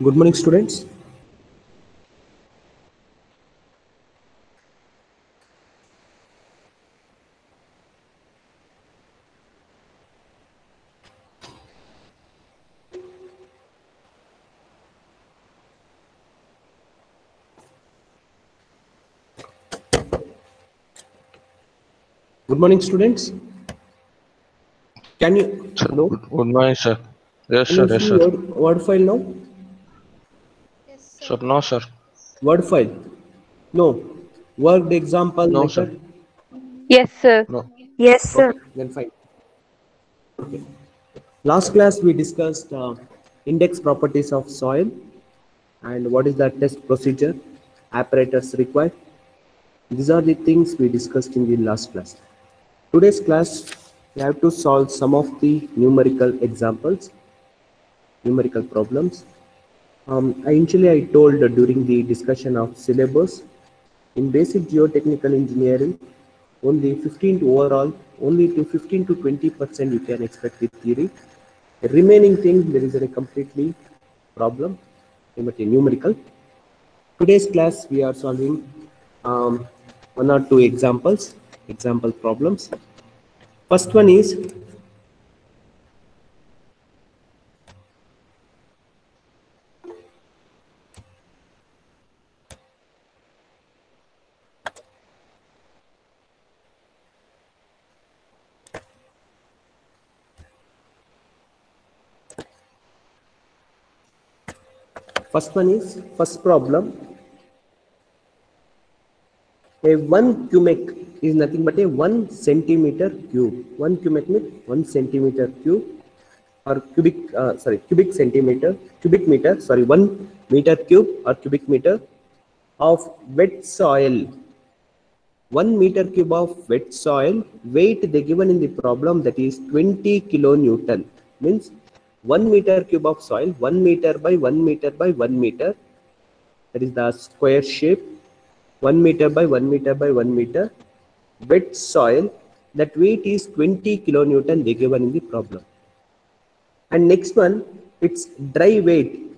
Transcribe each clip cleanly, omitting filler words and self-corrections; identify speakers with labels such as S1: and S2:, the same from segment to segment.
S1: Good morning, students. Good morning, students. Can you
S2: Sir,
S1: hello?
S2: good morning, sir. Yes,
S1: Can
S2: sir.
S1: you
S2: Yes,
S1: see
S2: sir.
S1: word file now?
S3: Yes,
S2: Sir,
S3: sir.
S2: no, sir.
S1: Word file. No. Worked example
S2: No,
S1: like
S2: sir.
S1: that.
S4: Yes, sir.
S2: No.
S5: Yes, sir.
S1: Okay, then fine. Okay. Last class we discussed index properties of soil and what is the test procedure, apparatus required. These are the things we discussed in the last class. Today's class we have to solve some of the numerical examples, numerical problems. I told during the discussion of syllabus, in basic geotechnical engineering, only 15 to overall, only to 15 to 20% you can expect with theory. The remaining thing, there is a completely problem, numerical. Today's class, we are solving one or two examples, example problems. First one is, first problem. A 1 cubic is nothing but a 1 centimeter cube. 1 cubic means 1 centimeter cube or cubic centimeter, cubic meter, sorry, 1 meter cube or cubic meter of wet soil. 1 meter cube of wet soil weight they given in the problem, that is 20 kilonewton, means 1 meter cube of soil, 1 meter by 1 meter by 1 meter, that is the square shape, 1 meter by 1 meter by 1 meter wet soil, that weight is 20 kilonewton they given in the problem. And next one, it's dry weight.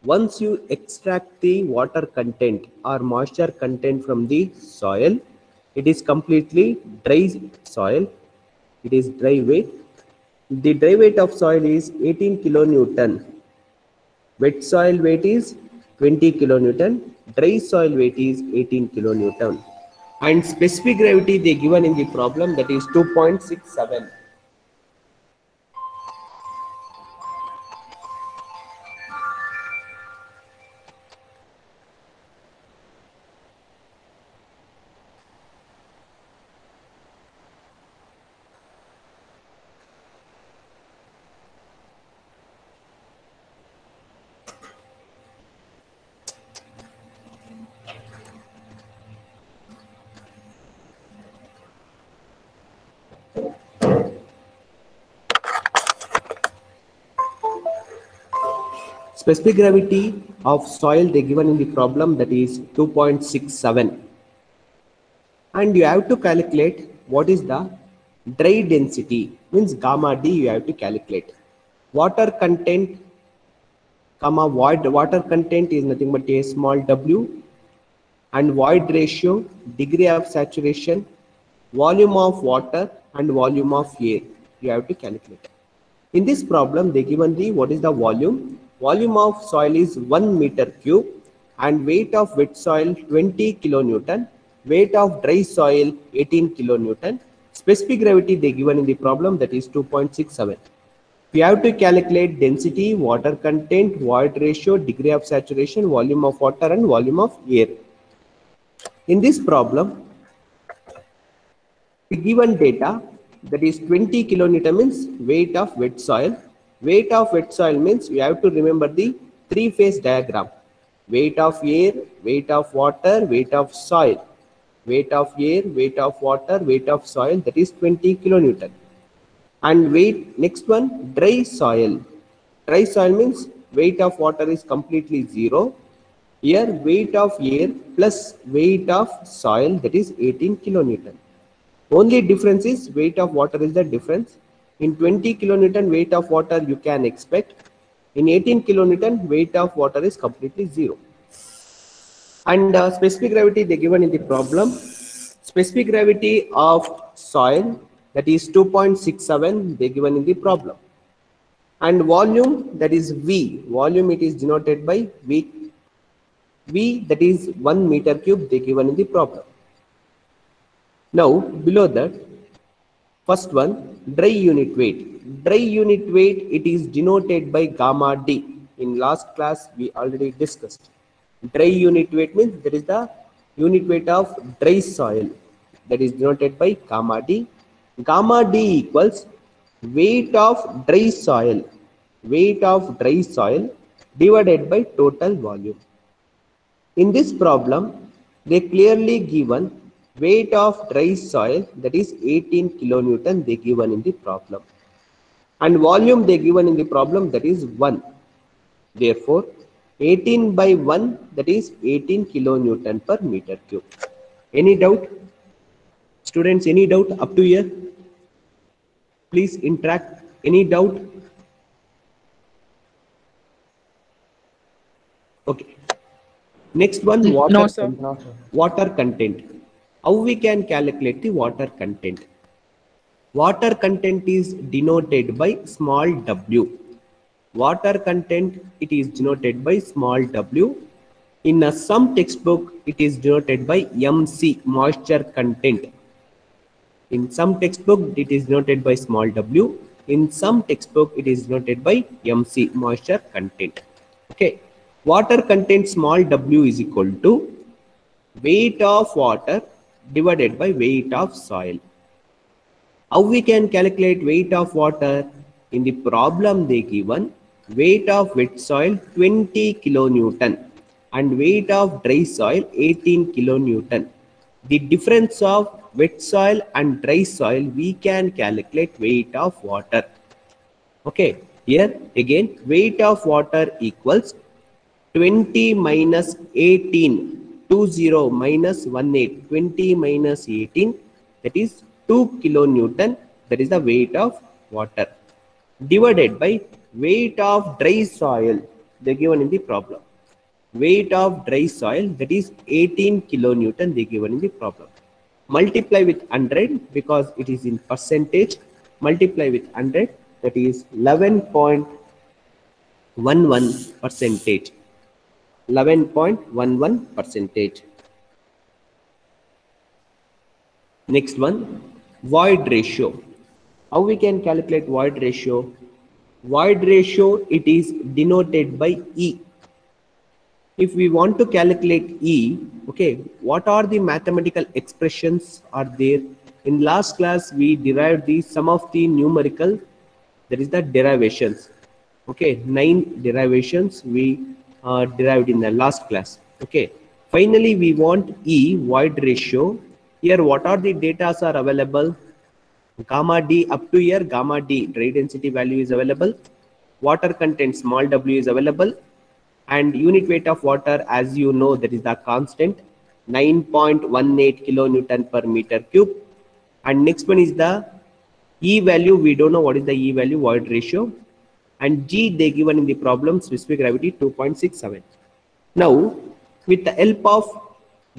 S1: Once you extract the water content or moisture content from the soil, it is completely dry soil. It is dry weight. The dry weight of soil is 18 kilonewton. Wet soil weight is 20 kilonewton. Dry soil weight is 18 kilonewton. And specific gravity they given in the problem, that is 2.67. Specific gravity of soil they given in the problem, that is 2.67. And you have to calculate what is the dry density, means gamma d you have to calculate. Water content comma void, water content is nothing but a small w, and void ratio, degree of saturation, volume of water and volume of air you have to calculate. In this problem, they given the what is the volume. Volume of soil is 1 meter cube and weight of wet soil 20 kilonewton. Weight of dry soil 18 kilonewton. Specific gravity they given in the problem, that is 2.67. We have to calculate density, water content, void ratio, degree of saturation, volume of water and volume of air. In this problem, the given data, that is 20 kilonewton means weight of wet soil. Weight of wet soil means you have to remember the three-phase diagram. Weight of air, weight of water, weight of soil. Weight of air, weight of water, weight of soil, that is 20 kilonewton. And weight, next one, dry soil. Dry soil means weight of water is completely zero. Here weight of air plus weight of soil, that is 18 kilonewton. Only difference is weight of water is the difference. In 20 kilonewton weight of water you can expect. In 18 kilonewton, weight of water is completely zero. And specific gravity they given in the problem. Specific gravity of soil, that is 2.67, they given in the problem. And volume, that is V. Volume, it is denoted by V. V, that is 1 meter cube, they given in the problem. Now below that, first one, dry unit weight. Dry unit weight, it is denoted by gamma D. In last class we already discussed. Dry unit weight means that is the unit weight of dry soil, that is denoted by gamma D. Gamma D equals weight of dry soil, divided by total volume. In this problem, they clearly given weight of dry soil, that is 18 kilonewton, they given in the problem, and volume they given in the problem, that is 1. Therefore 18 by 1, that is 18 kilonewton per meter cube. Any doubt, students? Any doubt up to here? Please interact. Any doubt? Okay. Next one, water.
S2: No, sir.
S1: Water content. How we can calculate the water content? Water content is denoted by small w. Water content, it is denoted by small w. In some textbook, it is denoted by MC, moisture content. In some textbook, it is denoted by small w. In some textbook, it is denoted by MC, moisture content. Okay. Water content small w is equal to weight of water divided by weight of soil. How we can calculate weight of water? In the problem they given weight of wet soil 20 kilonewton and weight of dry soil 18 kilonewton. The difference of wet soil and dry soil, we can calculate weight of water. Okay, here again weight of water equals 20 minus 18, 20 minus 18, 20 minus 18, that is 2 kilonewton, that is the weight of water, divided by weight of dry soil, they given in the problem. Weight of dry soil, that is 18 kilonewton, they given in the problem. Multiply with 100 because it is in percentage. Multiply with 100, that is 11.11 percentage. 11.11 percentage. Next one, void ratio. How we can calculate void ratio? Void ratio, it is denoted by E. If we want to calculate E, okay, what are the mathematical expressions are there? In last class, we derived some of the numerical, that is the derivations. Okay, 9 derivations we derived in the last class. Okay, finally we want E, void ratio. Here what are the data are available? Gamma D up to here, gamma D dry density value is available, water content small w is available, and unit weight of water, as you know, that is the constant 9.18 kilonewton per meter cube. And next one is the E value, we don't know what is the E value, void ratio, and G they given in the problem, specific gravity 2.67. Now with the help of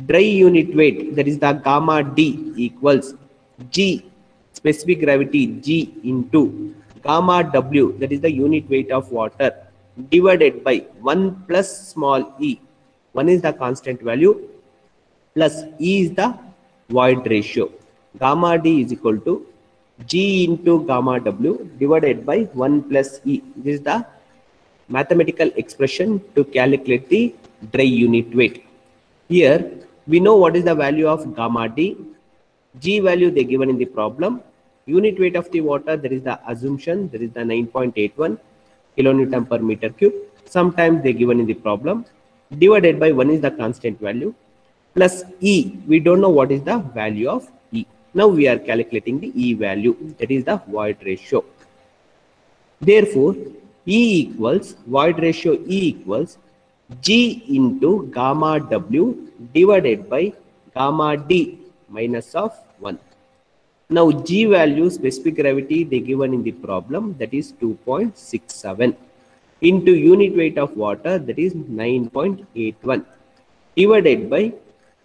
S1: dry unit weight, that is the gamma D equals G, specific gravity G, into gamma W, that is the unit weight of water, divided by 1 plus small e. 1 is the constant value plus E is the void ratio. Gamma D is equal to G into gamma W divided by 1 plus E. This is the mathematical expression to calculate the dry unit weight. Here we know what is the value of gamma D. G value they given in the problem. Unit weight of the water, there is the assumption, there is the 9.81 kilonewton per meter cube. Sometimes they given in the problem. Divided by 1 is the constant value plus E. We don't know what is the value of E. Now we are calculating the E value, that is the void ratio. Therefore E equals, void ratio E equals G into gamma W divided by gamma D minus of 1. Now G value, specific gravity they given in the problem, that is 2.67. into unit weight of water, that is 9.81, divided by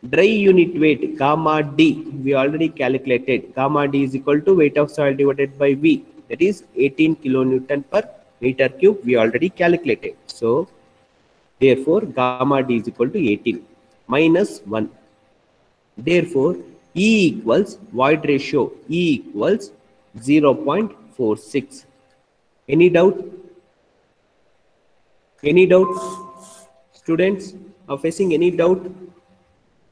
S1: dry unit weight gamma D. We already calculated gamma D is equal to weight of soil divided by V, that is 18 kilonewton per meter cube. We already calculated. So therefore gamma D is equal to 18 minus 1. Therefore E equals void ratio, E equals 0.46. Any doubt? Any doubt? Students are facing any doubt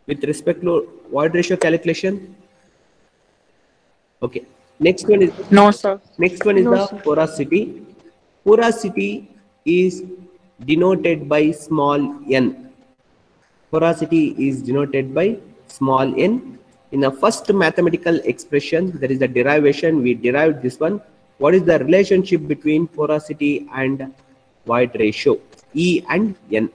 S1: with respect to void ratio calculation? Okay. Next one is
S2: No, sir.
S1: the porosity. Porosity is denoted by small n. Porosity is denoted by small n. In the first mathematical expression, there is the derivation. We derived this one. What is the relationship between porosity and void ratio? E and n.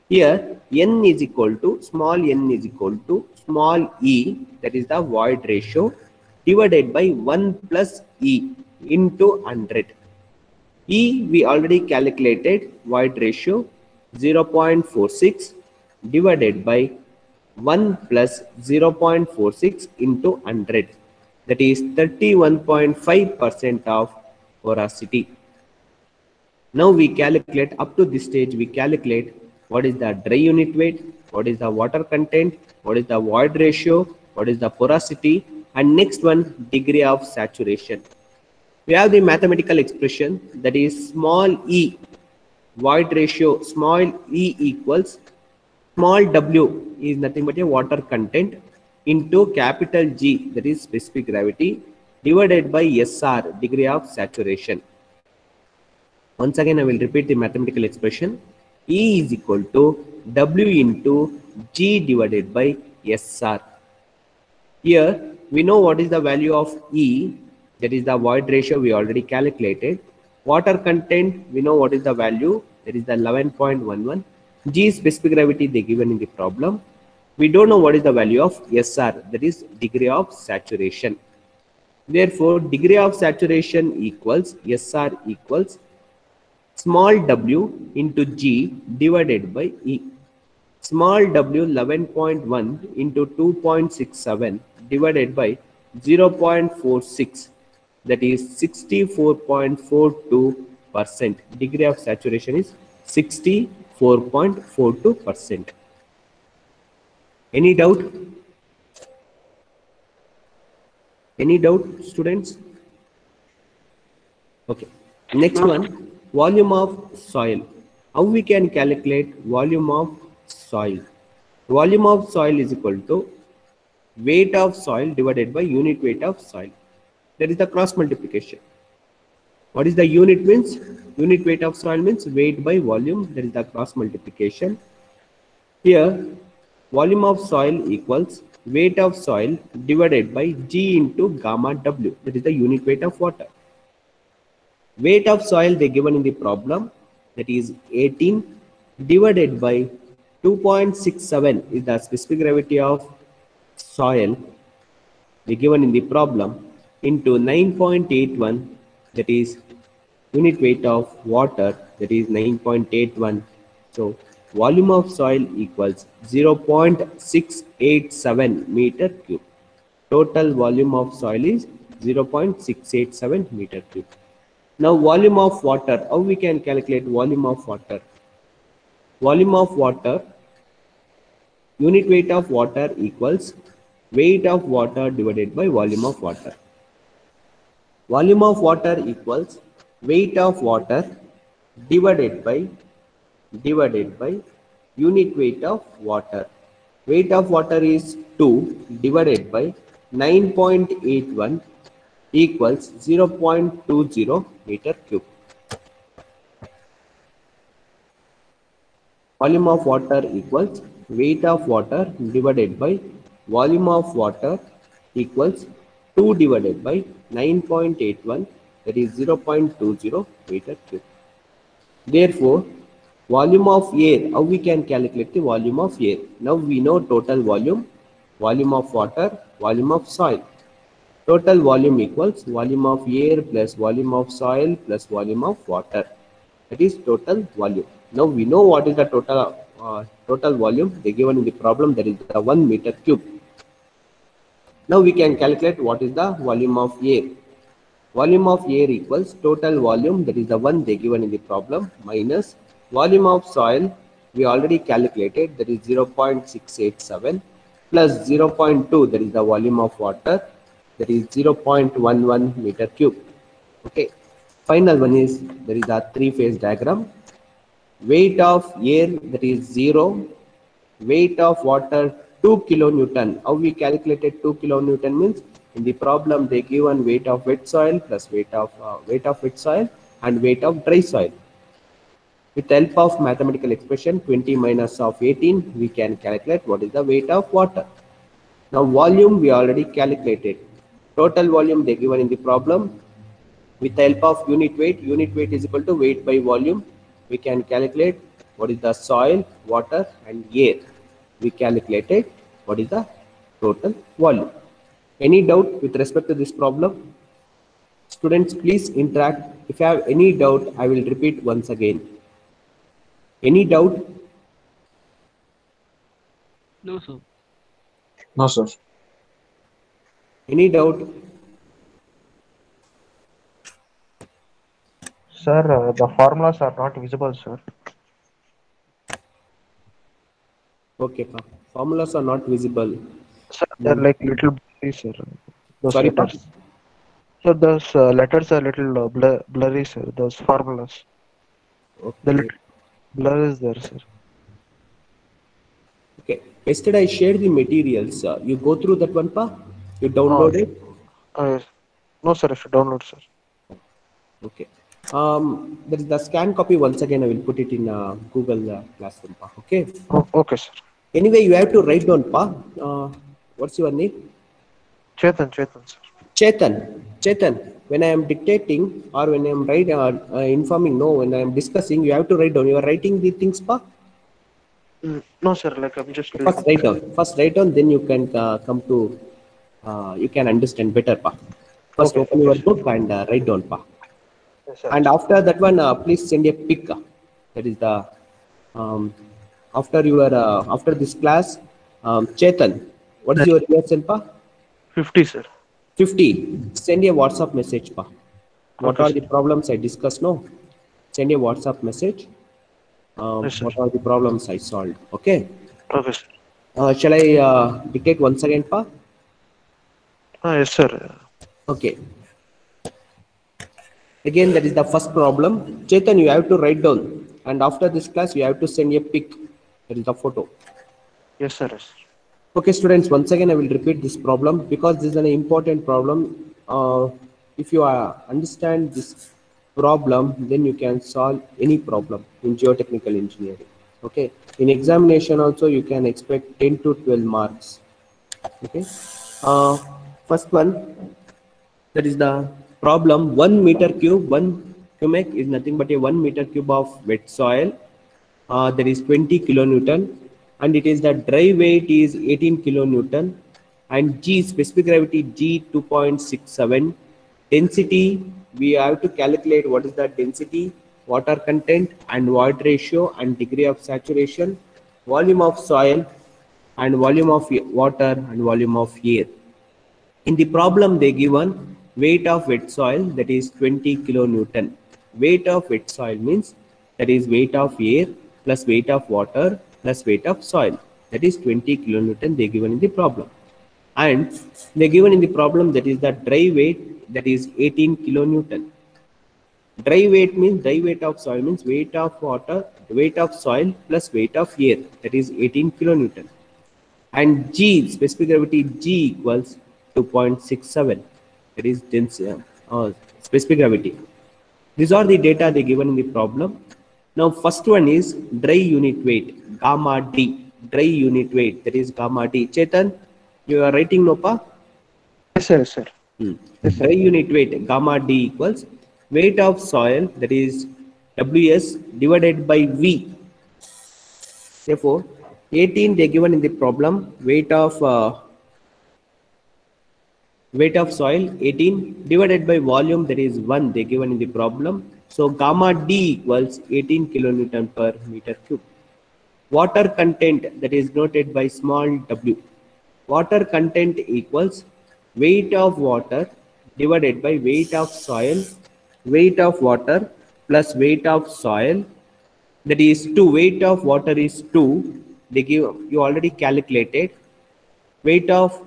S1: Here n is equal to small n is equal to small e, that is the void ratio, divided by 1 plus e into 100. E we already calculated, void ratio 0.46 divided by 1 plus 0.46 into 100, that is 31.5% of porosity. Now we calculate, up to this stage we calculate what is the dry unit weight, what is the water content, what is the void ratio, what is the porosity, and next one, degree of saturation. We have the mathematical expression, that is small e, void ratio, small e equals small w is nothing but a water content into capital G, that is specific gravity, divided by SR, degree of saturation. Once again, I will repeat the mathematical expression. E is equal to W into G divided by SR. Here, we know what is the value of E, that is the void ratio we already calculated. Water content, we know what is the value, that is the 11.11. G specific gravity they given in the problem. We don't know what is the value of SR, that is degree of saturation. Therefore, degree of saturation equals SR equals small w into G divided by E. Small w 11.1 into 2.67 divided by 0.46, that is 64.42%. Degree of saturation is 64.42%. Any doubt? Any doubt, students? Okay. Next one, volume of soil. How we can calculate volume of soil? Volume of soil is equal to weight of soil divided by unit weight of soil. That is the cross multiplication. What is the unit means? Unit weight of soil means weight by volume. That is the cross multiplication. Here, volume of soil equals weight of soil divided by G into gamma W. That is the unit weight of water. Weight of soil they given in the problem, that is 18 divided by 2.67 is the specific gravity of soil they given in the problem, into 9.81, that is unit weight of water, that is 9.81. So volume of soil equals 0.687 meter cube. Total volume of soil is 0.687 meter cube. Now volume of water, how we can calculate volume of water? Volume of water, unit weight of water equals weight of water divided by volume of water. Volume of water equals weight of water divided by unit weight of water. Weight of water is 2 divided by 9.81 equals 0.20 meter cube. Volume of water equals weight of water divided by volume of water equals 2 divided by 9.81, that is 0.20 meter cube. Therefore, volume of air, how we can calculate the volume of air? Now we know total volume, volume of water, volume of soil. Total volume equals volume of air plus volume of soil plus volume of water. that is total volume. Now we know what is the total volume they given in the problem, that is the 1 meter cube. Now we can calculate what is the volume of air. Volume of air equals total volume, that is the one they given in the problem, minus volume of soil we already calculated, that is 0.687, plus 0.2, that is the volume of water, that is 0.11 meter cube. Okay. Final one is, there is a three-phase diagram. Weight of air, that is 0. Weight of water 2 kilonewton. How we calculated 2 kilonewton means, in the problem they given weight of wet soil plus weight of wet soil and weight of dry soil. With the help of mathematical expression 20 minus of 18, we can calculate what is the weight of water. Now volume we already calculated. Total volume they given in the problem. With the help of unit weight is equal to weight by volume. We can calculate what is the soil, water and air. We calculated what is the total volume. Any doubt with respect to this problem? Students, please interact. If you have any doubt, I will repeat once again. Any doubt?
S2: No, sir.
S4: No, sir.
S1: Any doubt?
S5: Sir, the formulas are not visible, sir.
S1: Okay, pa. Formulas are not visible.
S5: Sir, they're like little blurry, sir. Those
S1: Sorry, pa?
S5: letters. So those letters are little blurry, sir. Those formulas. The
S1: Okay.
S5: little blur is there, sir.
S1: Okay. Yesterday I shared the materials. You go through that one, pa? You download it?
S5: Yes. No, sir. I should download, sir.
S1: Okay. There is the scan copy. Once again, I will put it in Google Classroom, pa. Okay.
S5: Oh, okay, sir.
S1: Anyway, you have to write down, pa. What's your name?
S5: Chetan, sir.
S1: Chetan. When I am dictating or when I am informing, no, when I am discussing, you have to write down. You are writing the things, pa.
S5: No, sir. Like I'm just.
S1: First write down. Then you can come to. You can understand better, pa. First,
S5: Okay,
S1: open your book and write down, pa.
S5: Yes, sir.
S1: And after that one, please send a pic. That is the after this class, Chetan. What is your USL, pa?
S5: 50, sir.
S1: 50. Send a WhatsApp message, pa. What
S5: Okay,
S1: are
S5: sir.
S1: the problems I discussed? No. Send a WhatsApp message.
S5: Yes, sir.
S1: What are the problems I solved? Okay.
S5: Okay, sir.
S1: Shall I dictate once again, pa?
S5: Yes, sir.
S1: Okay. Again, that is the first problem. Chetan, you have to write down. And after this class, you have to send a pic. That is the photo.
S5: Yes, sir. Yes.
S1: Okay, students, once again, I will repeat this problem because this is an important problem. If you understand this problem, then you can solve any problem in geotechnical engineering. Okay. In examination also, you can expect 10 to 12 marks. Okay. First one, that is the problem. 1 meter cube, 1 cubic is nothing but a 1 meter cube of wet soil. That is 20 kilonewton, and it is the dry weight is 18 kilonewton, and G specific gravity G 2.67. Density, we have to calculate what is the density, water content and void ratio and degree of saturation, volume of soil and volume of water and volume of air. In the problem they given weight of wet soil, that is 20 kilonewton. Weight of wet soil means that is weight of air plus weight of water plus weight of soil, that is 20 kilonewton they given in the problem. And they given in the problem that is the dry weight, that is 18 kilonewton. Dry weight means dry weight of soil means weight of water, weight of soil plus weight of air, that is 18 kilonewton. And G specific gravity G equals 2.67, that is density, specific gravity. These are the data they given in the problem. Now first one is dry unit weight, gamma D, dry unit weight, that is gamma D. Chetan, you are writing, no, pa?
S5: Yes, sir. Yes, sir. Yes, sir.
S1: Dry unit weight gamma D equals weight of soil, that is Ws divided by V. Therefore 18 they given in the problem, weight of soil 18 divided by volume, that is 1 they given in the problem. So gamma D equals 18 kilonewton per meter cube. Water content, that is noted by small w. Water content equals weight of water divided by weight of soil, weight of water plus weight of soil, that is 2. Weight of water is 2. They give, you already calculated. Weight of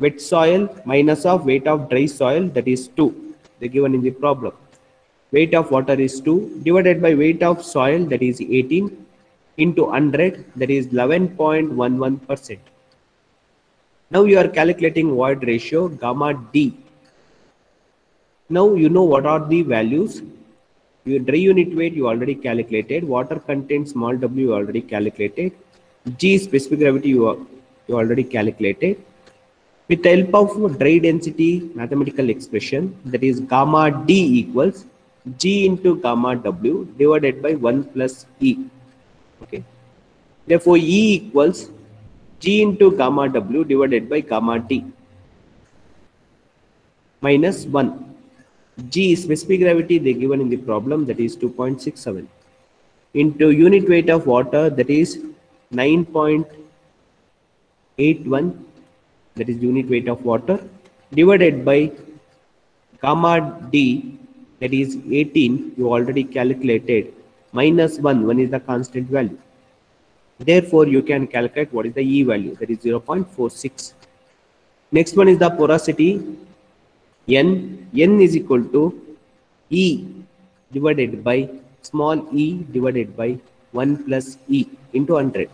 S1: wet soil minus of weight of dry soil, that is 2. They given in the problem. Weight of water is 2 divided by weight of soil, that is 18, into 100, that is 11.11%. Now you are calculating void ratio gamma D. Now you know what are the values. Your dry unit weight you already calculated. Water content small w you already calculated. G specific gravity you already calculated. With the help of dry density mathematical expression, that is gamma D equals G into gamma W divided by 1 plus E. Okay. Therefore, E equals G into gamma W divided by gamma D minus 1. G specific gravity they given in the problem, that is 2.67, into unit weight of water, that is 9.81, that is unit weight of water, divided by gamma D, that is 18 you already calculated, minus 1 is the constant value. Therefore you can calculate what is the E value, that is 0.46. Next one is the porosity. N is equal to E divided by small e divided by 1 plus E into 100.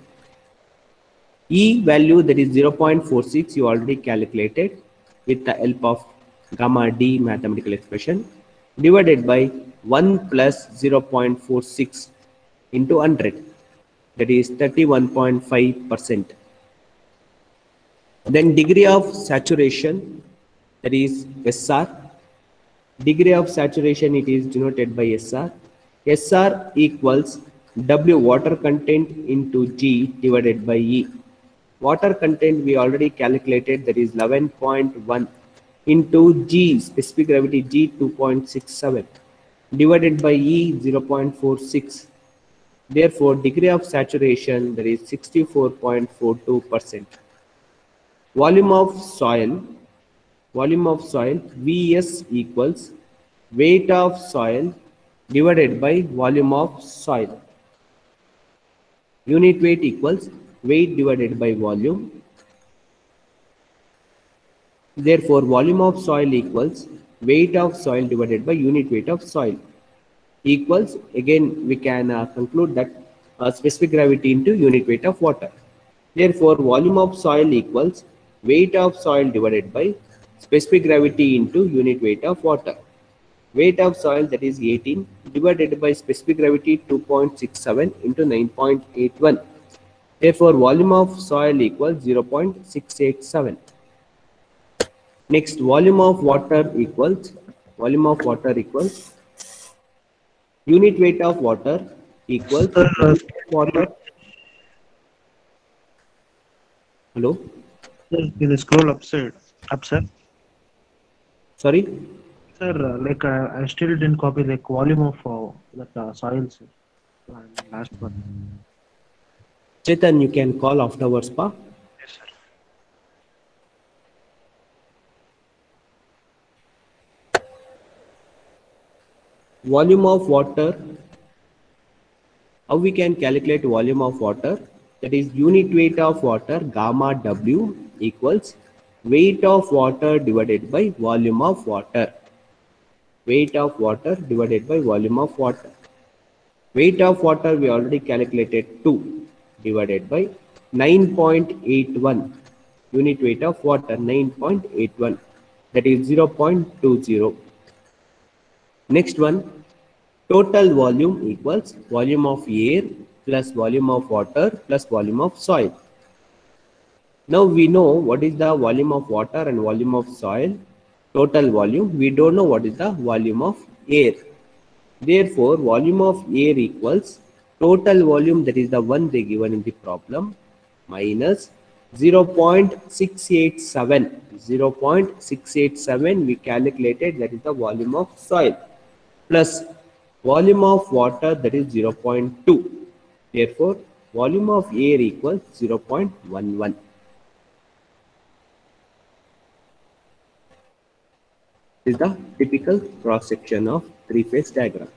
S1: E value, that is 0.46 you already calculated with the help of gamma D mathematical expression, divided by 1 plus 0.46 into 100, that is 31.5%. Then degree of saturation, that is SR. Degree of saturation, it is denoted by SR. SR equals W water content into G divided by E. Water content we already calculated, that is 11.1 into G specific gravity G 2.67 divided by E 0.46. Therefore degree of saturation, that is 64.42%. Volume of soil Vs equals weight of soil divided by volume of soil. Unit weight equals weight divided by volume. Therefore volume of soil equals weight of soil divided by unit weight of soil, equals, again we can conclude that specific gravity into unit weight of water. Therefore volume of soil equals weight of soil divided by specific gravity into unit weight of water. Weight of soil, that is 18, divided by specific gravity 2.67 into 9.81. Therefore volume of soil equals 0.687. Next, volume of water equals unit weight of water equals water. Hello?
S5: Will scroll up, sir.
S1: Sorry?
S5: Sir, like I still didn't copy like volume of that soil, sir. Last one.
S1: Chetan, you can call afterwards, pa.
S5: Yes, sir.
S1: Volume of water. How we can calculate volume of water? That is unit weight of water gamma W equals weight of water divided by volume of water. Weight of water divided by volume of water. Weight of water we already calculated 2 divided by 9.81. Unit weight of water 9.81, that is 0.20. Next one, total volume equals volume of air plus volume of water plus volume of soil. Now we know what is the volume of water and volume of soil, total volume. We don't know what is the volume of air. Therefore, volume of air equals total volume, that is the one they given in the problem, minus 0.687. 0.687 we calculated, that is the volume of soil, plus volume of water that is 0.2. Therefore, volume of air equals 0.11. This is the typical cross section of three-phase diagram.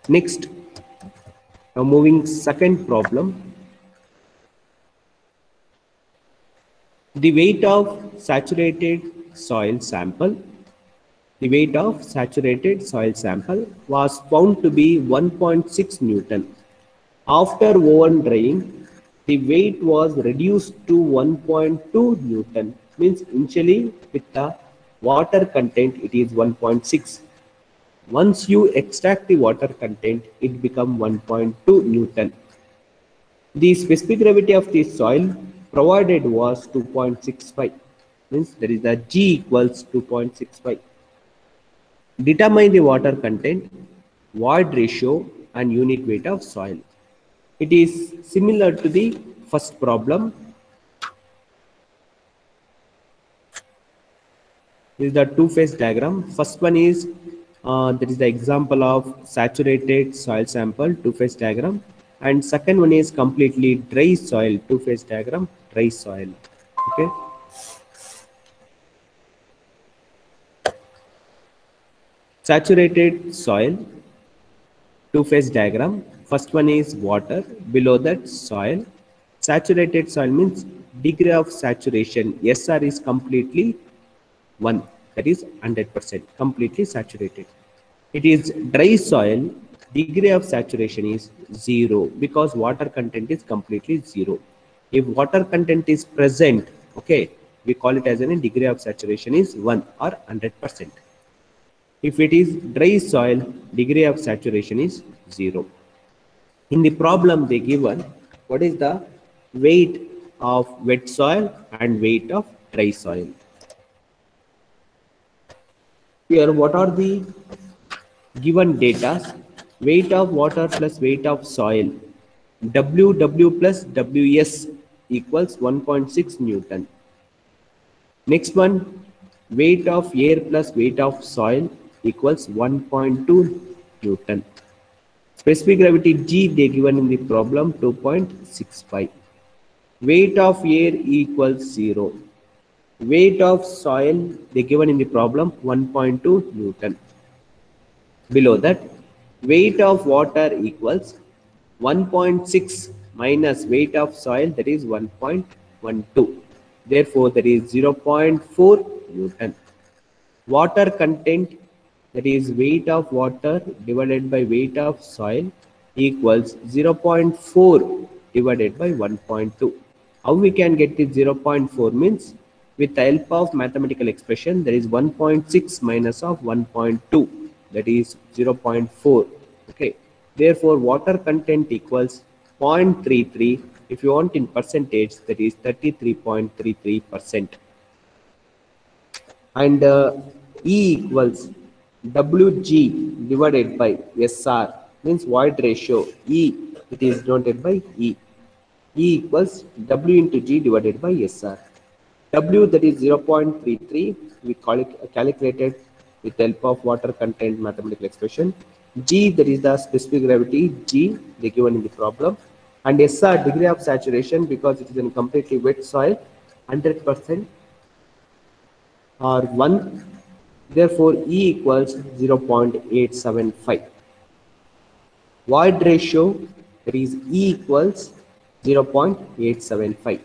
S1: Next, now moving second problem. The weight of saturated soil sample. The weight of saturated soil sample was found to be 1.6 Newton. After oven drying, the weight was reduced to 1.2 Newton. Means initially with the water content it is 1.6. Once you extract the water content, it becomes 1.2 Newton. The specific gravity of the soil provided was 2.65. Means there is a G equals 2.65. Determine the water content, void ratio and unit weight of soil. It is similar to the first problem. This is the two-phase diagram. First one is that is the example of saturated soil sample, two-phase diagram, and second one is completely dry soil, two-phase diagram, dry soil. Okay. Saturated soil, two-phase diagram. First one is water, below that soil. Saturated soil means degree of saturation. SR is completely 1, that is 100%, completely saturated. It is dry soil, degree of saturation is 0 because water content is completely 0. If water content is present, okay, we call it as a degree of saturation is 1 or 100%. If it is dry soil, degree of saturation is 0. In the problem they given what is the weight of wet soil and weight of dry soil. Here what are the given data? Weight of water plus weight of soil, WW plus WS equals 1.6 Newton. Next one, weight of air plus weight of soil equals 1.2 Newton. Specific gravity G they given in the problem 2.65. Weight of air equals 0. Weight of soil they given in the problem 1.2 Newton. Below that, weight of water equals 1.6 minus weight of soil, that is 1.12. Therefore, there is 0.4 Newton. Water content, that is weight of water divided by weight of soil, equals 0.4 divided by 1.2. How we can get the 0.4 means with the help of mathematical expression, there is 1.6 minus of 1.2, that is 0.4. Okay, therefore water content equals 0.33. If you want in percentage, that is 33.33%. And E equals WG divided by SR, means void ratio. E, it is denoted by E. E equals W into G divided by SR. W, that is 0.33, we calculated with the help of water content mathematical expression. G, that is the specific gravity G they given in the problem, and SR, degree of saturation, because it is in completely wet soil, 100% or 1. Therefore E equals 0.875. Void ratio, that is E equals 0.875.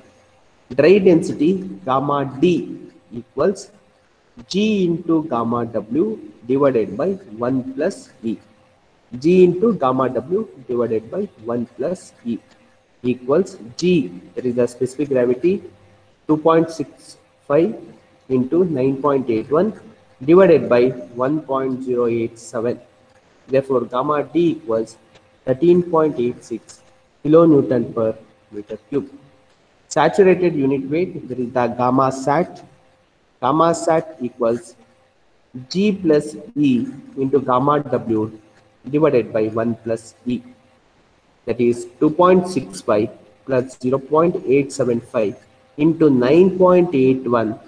S1: Dry density gamma D equals G into gamma W divided by 1 plus E. G into gamma W divided by 1 plus E equals G, that is the specific gravity, 2.65 into 9.81 divided by 1.087. Therefore, gamma D equals 13.86 kilonewton per meter cube. Saturated unit weight, there is the gamma sat. Gamma sat equals G plus E into gamma W divided by 1 plus E. That is 2.65 plus 0.875 into 9.81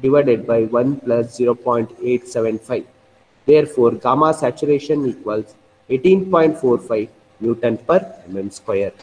S1: divided by 1 plus 0.875. Therefore, gamma saturation equals 18.45 Newton per mm square.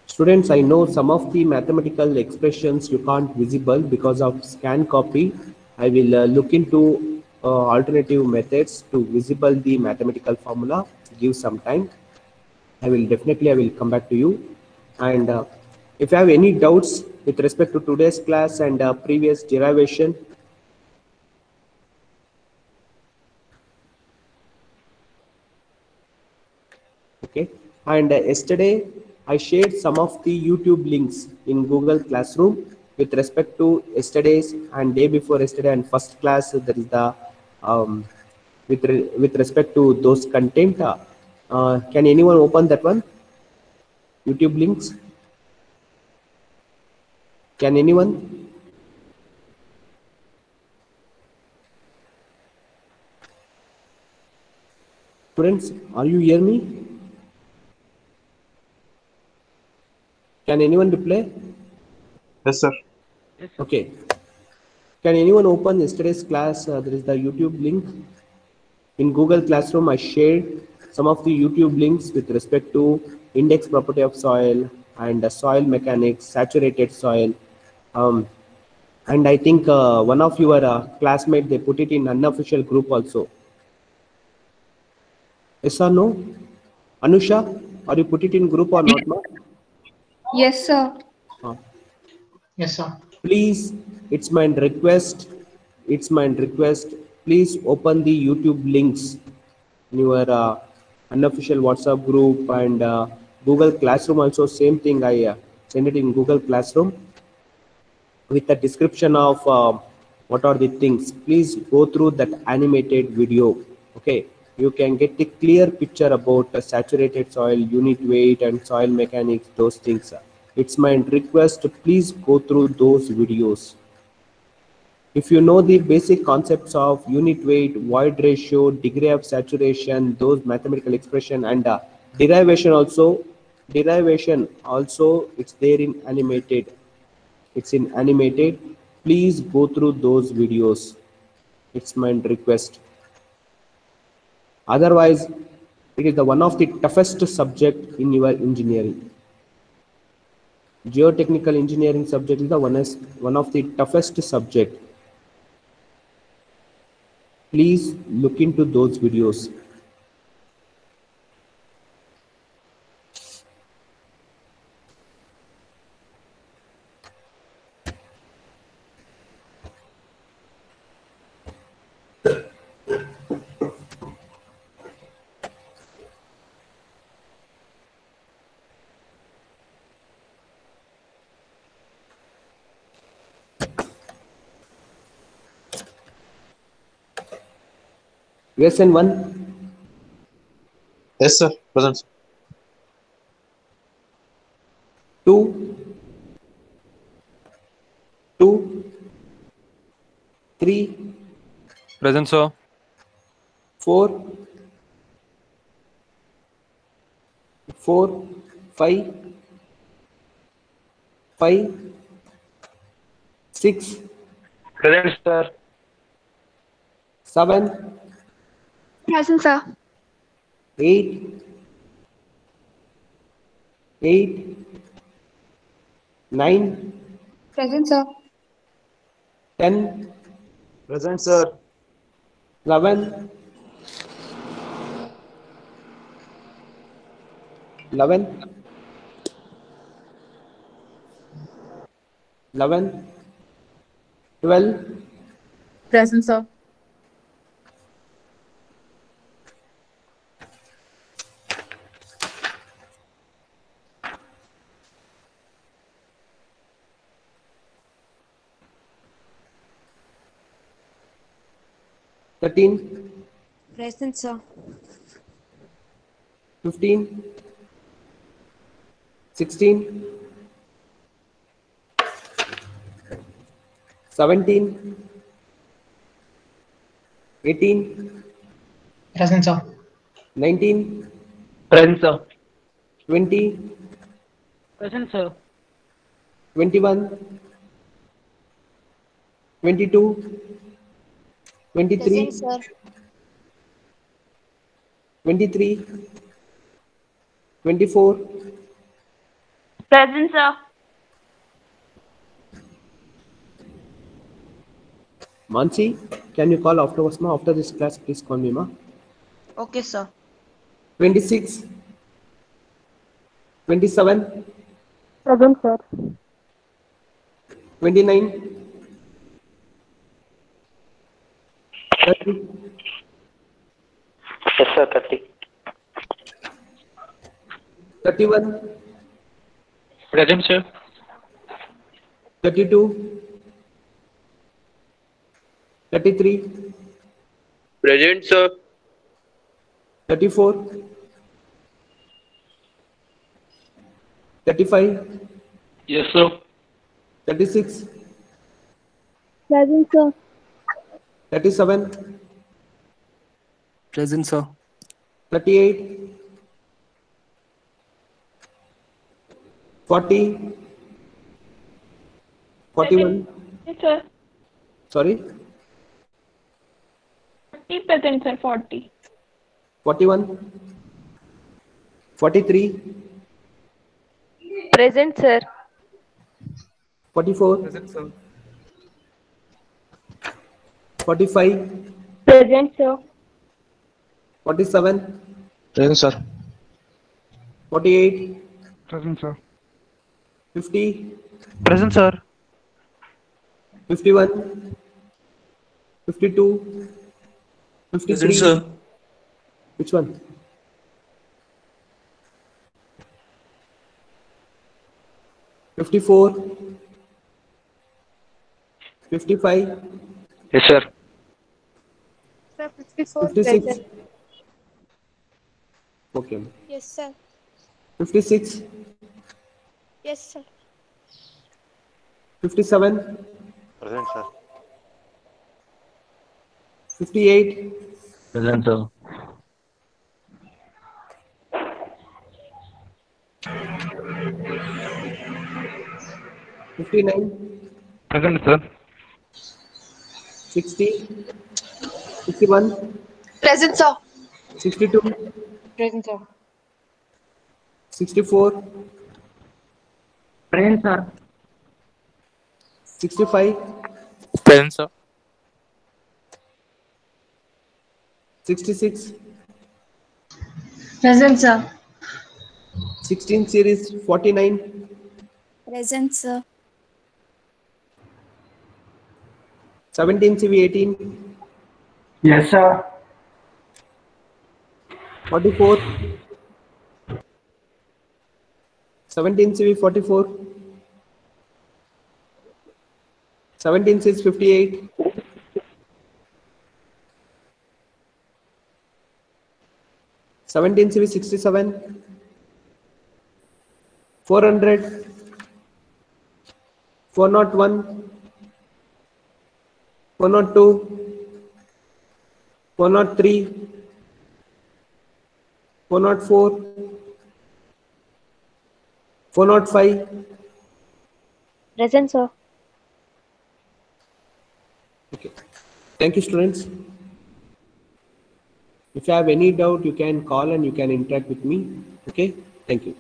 S1: Students, I know some of the mathematical expressions you can't visible because of scan copy. I will look into alternative methods to visible the mathematical formula. Give some time. I will come back to you. And if you have any doubts with respect to today's class and previous derivation, okay. And yesterday I shared some of the YouTube links in Google Classroom with respect to yesterday's and day before yesterday and first class. That is the with respect to those content. Can anyone open that one? YouTube links? Can anyone? Students, are you hear me? Can anyone reply?
S4: Yes, sir.
S1: Okay. Can anyone open yesterday's class? There is the YouTube link. In Google Classroom, I shared some of the YouTube links with respect to index property of soil and soil mechanics, saturated soil. Um, and I think one of your classmates, they put it in unofficial group also. Yes or no? Anusha, are you put it in group or not? No?
S3: Yes, sir.
S1: Uh,
S2: Yes, sir.
S1: Please, it's my request, please open the YouTube links in your unofficial WhatsApp group and Google Classroom also. Same thing, I send it in Google Classroom with the description of what are the things. Please go through that animated video. Okay, you can get the clear picture about saturated soil, unit weight and soil mechanics, those things. It's my request, please go through those videos. If you know the basic concepts of unit weight, void ratio, degree of saturation, those mathematical expression and derivation also, it's there in animated. It's in animated. Please go through those videos. It's my request. Otherwise, it is the one of the toughest subject in your engineering. Geotechnical engineering subject is the one of the toughest subject. Please look into those videos. Lesson 1,
S4: Yes, sir. Present, sir.
S1: 2, 2, 3,
S6: Present, sir.
S1: 4, 4, 5, 5, 6,
S5: Present, sir.
S1: 7,
S3: Present, sir.
S1: 8, 8, 9,
S3: Present, sir.
S1: 10,
S4: Present, sir.
S1: 11, 11, 11, 12,
S7: Present, sir.
S1: 13,
S8: Present, sir.
S1: 15, 16, 17, 18,
S2: Present, sir.
S1: 19,
S5: Present, sir.
S1: 20,
S5: Present, sir.
S1: 21, 22, 23,
S6: Present, sir.
S1: 23, 24,
S6: Present, sir.
S1: Mansi, can you call afterwards, ma? After this class, please call me, ma.
S6: Okay, sir.
S1: 26, 27,
S3: Present, sir.
S1: 29, 30,
S5: Yes, sir. 30.
S1: 31,
S5: Present, sir.
S1: 32, 33,
S8: Present, sir.
S1: 34, 35,
S5: Yes, sir.
S1: 36,
S3: Present, sir.
S1: 37,
S9: Present, sir.
S1: 38, 40, 41,
S10: Yes, sir.
S1: sorry,
S10: 40%, sir. 40.
S1: 41, 43,
S6: Present, sir.
S1: 44,
S9: Present, sir.
S1: 45,
S10: Present, sir.
S1: 47,
S4: Present, sir.
S1: 48,
S5: Present, sir.
S1: 50,
S5: Present, sir.
S1: 51, 52,
S8: Present,
S1: 53,
S8: sir.
S1: which one? 54, 55,
S5: Yes, sir.
S6: Sir, 54.
S1: 56,
S6: Present.
S1: okay,
S6: Yes, sir.
S1: 56,
S6: Yes, sir.
S1: 57,
S4: Present, sir.
S1: 58,
S5: Present, sir.
S1: 59,
S5: Present, sir.
S1: 60, 61,
S6: Present, sir.
S1: 62,
S6: Present, sir.
S1: 64,
S5: Present, sir.
S1: 65,
S8: Present, sir.
S1: 66,
S3: Present, sir.
S1: 16 series 49,
S6: Present, sir.
S1: 17 CV 18,
S5: Yes, sir.
S1: 44, 17 CV 44, 17 series 58, 17 CV 67, 400, 401, 402, 403, 404, 405.
S6: Present, sir.
S1: Okay. Thank you, students. If you have any doubt, you can call and you can interact with me. Okay. Thank you.